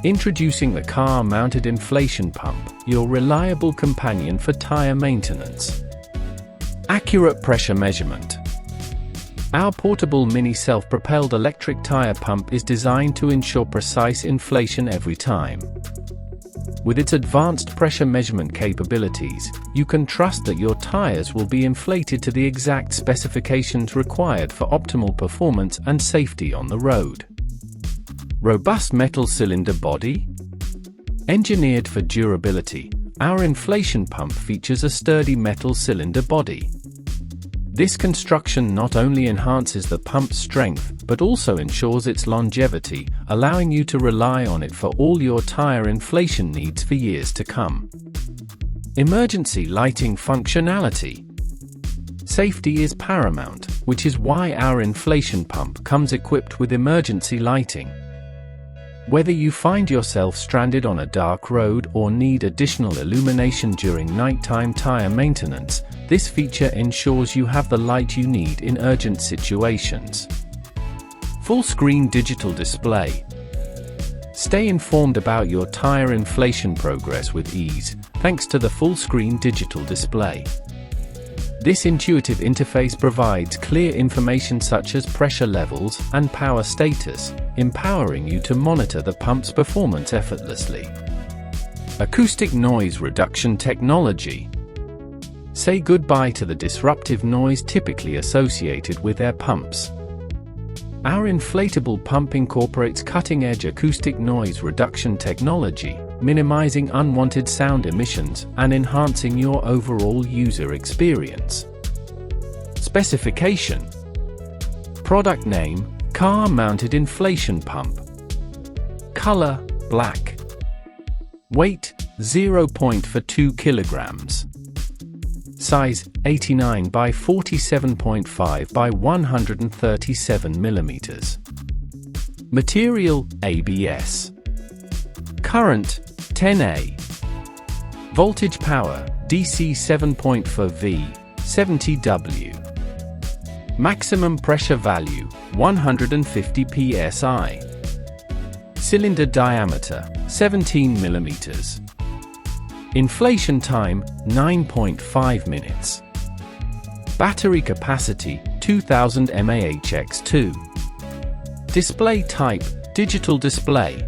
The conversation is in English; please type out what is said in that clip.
Introducing the car-mounted inflation pump, your reliable companion for tire maintenance. Accurate pressure measurement. Our portable mini self-propelled electric tire pump is designed to ensure precise inflation every time. With its advanced pressure measurement capabilities, you can trust that your tires will be inflated to the exact specifications required for optimal performance and safety on the road. Robust metal cylinder body? Engineered for durability, our inflation pump features a sturdy metal cylinder body. This construction not only enhances the pump's strength, but also ensures its longevity, allowing you to rely on it for all your tire inflation needs for years to come. Emergency lighting functionality. Safety is paramount, which is why our inflation pump comes equipped with emergency lighting. Whether you find yourself stranded on a dark road or need additional illumination during nighttime tire maintenance, this feature ensures you have the light you need in urgent situations. Full-screen digital display. Stay informed about your tire inflation progress with ease, thanks to the full-screen digital display. This intuitive interface provides clear information such as pressure levels and power status, empowering you to monitor the pump's performance effortlessly. Acoustic noise reduction technology. Say goodbye to the disruptive noise typically associated with air pumps. Our inflatable pump incorporates cutting-edge acoustic noise reduction technology, minimizing unwanted sound emissions and enhancing your overall user experience. Specification. Product name: car-mounted inflation pump. Color: black. Weight: 0.42 kilograms. Size: 89 by 47.5 by 137 millimeters. Material: ABS. Current: 10A. Voltage power: DC 7.4 V, 70 W. Maximum pressure value: 150 psi. Cylinder diameter: 17 millimeters. Inflation time: 9.5 minutes. Battery capacity: 2000 mAh x2. Display type: digital display.